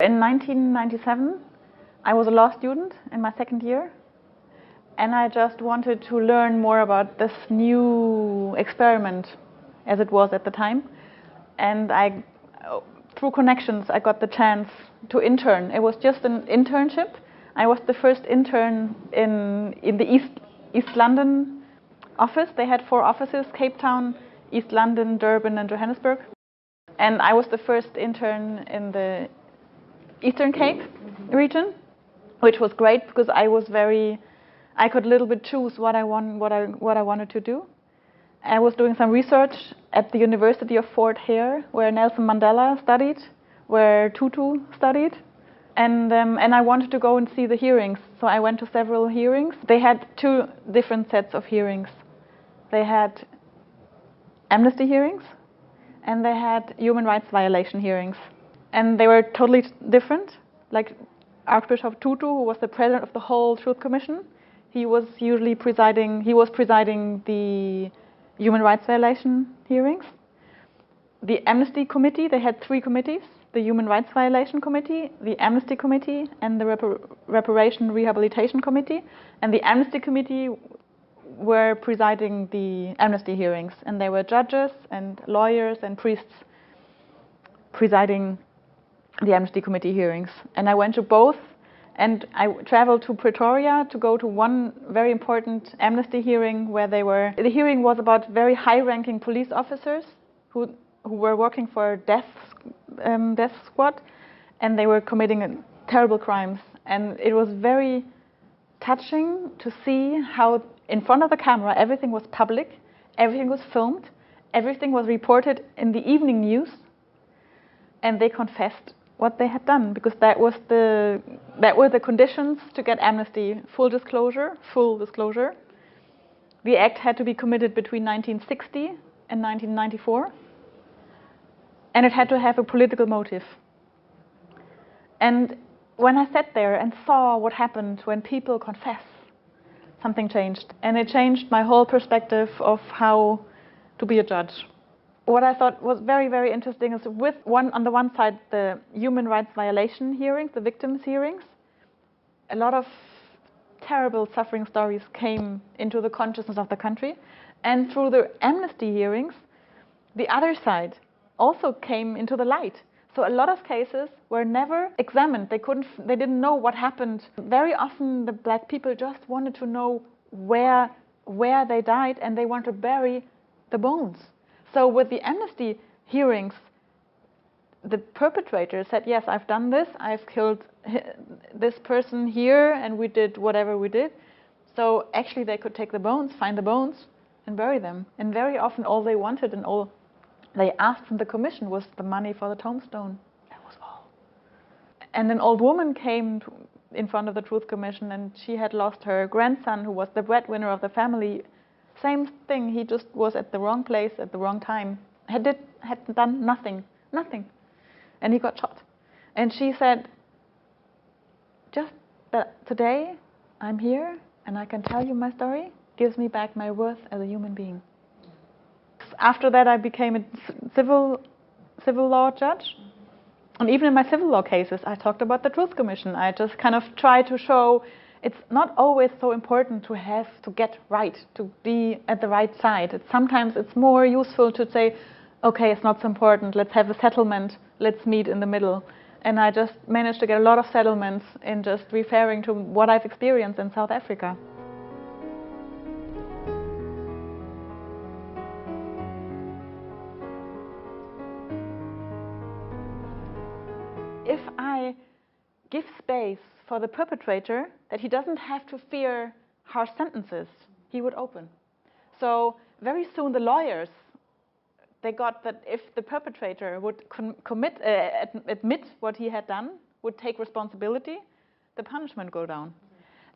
In 1997, I was a law student in my second year, and I just wanted to learn more about this new experiment, as it was at the time. And through connections, I got the chance to intern. It was just an internship. I was the first intern in the East London office. They had 4 offices: Cape Town, East London, Durban, and Johannesburg. And I was the first intern in the Eastern Cape region, which was great because I could a little bit choose what I wanted to do. I was doing some research at the University of Fort Hare, where Nelson Mandela studied, where Tutu studied, and I wanted to go and see the hearings. So I went to several hearings. They had 2 different sets of hearings. They had amnesty hearings, and they had human rights violation hearings. And they were totally different. Like Archbishop Tutu, who was the president of the whole Truth Commission, he was presiding the human rights violation hearings. The Amnesty Committee, they had 3 committees: the Human Rights Violation Committee, the Amnesty Committee, and the Reparation Rehabilitation Committee. And the Amnesty Committee were presiding the amnesty hearings, and they were judges and lawyers and priests presiding the Amnesty Committee hearings. And I went to both, and I traveled to Pretoria to go to one very important amnesty hearing where the hearing was about very high-ranking police officers who were working for death squad, and they were committing terrible crimes. And it was very touching to see how in front of the camera everything was public, everything was filmed, everything was reported in the evening news, and they confessed what they had done, because that were the conditions to get amnesty: full disclosure. The act had to be committed between 1960 and 1994, and it had to have a political motive. And when I sat there and saw what happened when people confess, something changed, and it changed my whole perspective of how to be a judge. What I thought was very, very interesting is on the one side, the human rights violation hearings, the victims' hearings, a lot of terrible suffering stories came into the consciousness of the country. And through the amnesty hearings, the other side also came into the light. So a lot of cases were never examined. They didn't know what happened. Very often the black people just wanted to know where they died, and they wanted to bury the bones. So with the amnesty hearings, the perpetrator said, yes, I've done this, I've killed this person here, and we did whatever we did. So actually they could take the bones, find the bones, and bury them. And very often all they wanted and all they asked from the commission was the money for the tombstone. That was all. And an old woman came in front of the Truth Commission, and she had lost her grandson, who was the breadwinner of the family. Same thing, he just was at the wrong place at the wrong time. Had done nothing. And he got shot. And she said, just that today I'm here and I can tell you my story gives me back my worth as a human being. After that I became a civil law judge. And even in my civil law cases, I talked about the Truth Commission. I just kind of tried to show it's not always so important to get right, to be at the right side. Sometimes it's more useful to say, okay, it's not so important, let's have a settlement, let's meet in the middle. And I just managed to get a lot of settlements in just referring to what I've experienced in South Africa. If I give space for the perpetrator, that he doesn't have to fear harsh sentences, he would open. So very soon the lawyers, they got that if the perpetrator would admit what he had done, would take responsibility, the punishment go down.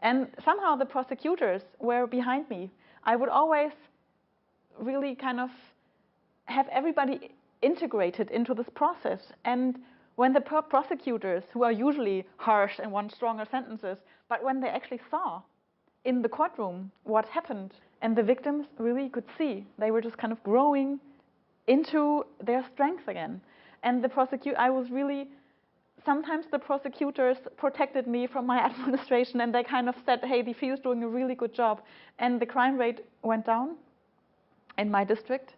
And somehow the prosecutors were behind me. I would always really kind of have everybody integrated into this process. And when the prosecutors, who are usually harsh and want stronger sentences, but when they actually saw in the courtroom what happened, and the victims really could see, they were just kind of growing into their strength again. And the I was really sometimes the prosecutors protected me from my administration, and they kind of said, hey, the field's doing a really good job. And the crime rate went down in my district.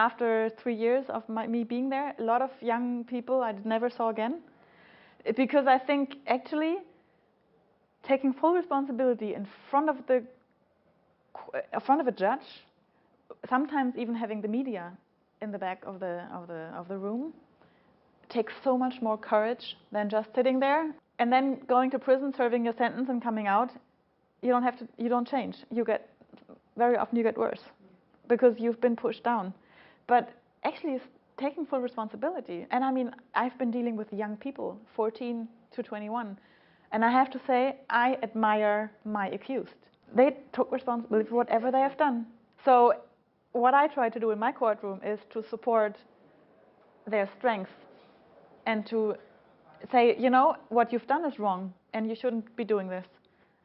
After 3 years of me being there, a lot of young people I never saw again. Because I think actually taking full responsibility in front of a judge, sometimes even having the media in the back of the room, takes so much more courage than just sitting there. And then going to prison, serving your sentence, and coming out, you don't change. Very often you get worse because you've been pushed down. But actually taking full responsibility. And I mean, I've been dealing with young people, 14 to 21. And I have to say, I admire my accused. They took responsibility for whatever they have done. So what I try to do in my courtroom is to support their strength and to say, you know, what you've done is wrong and you shouldn't be doing this.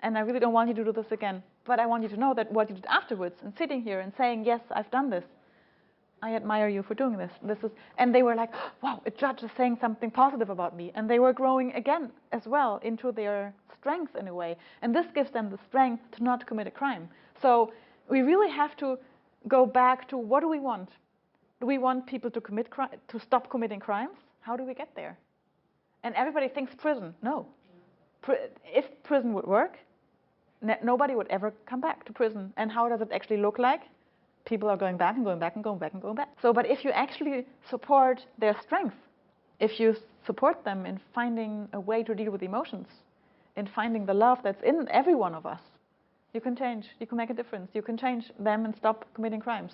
And I really don't want you to do this again. But I want you to know that what you did afterwards and sitting here and saying, yes, I've done this. I admire you for doing this. And they were like, wow, a judge is saying something positive about me. And they were growing again as well into their strength in a way. And this gives them the strength to not commit a crime. So we really have to go back to what do we want? Do we want people to stop committing crimes? How do we get there? And everybody thinks prison. No. If prison would work, nobody would ever come back to prison. And how does it actually look like? People are going back and going back and going back and going back. So, but if you actually support their strength, if you support them in finding a way to deal with emotions, in finding the love that's in every one of us, you can change. You can make a difference. You can change them and stop committing crimes.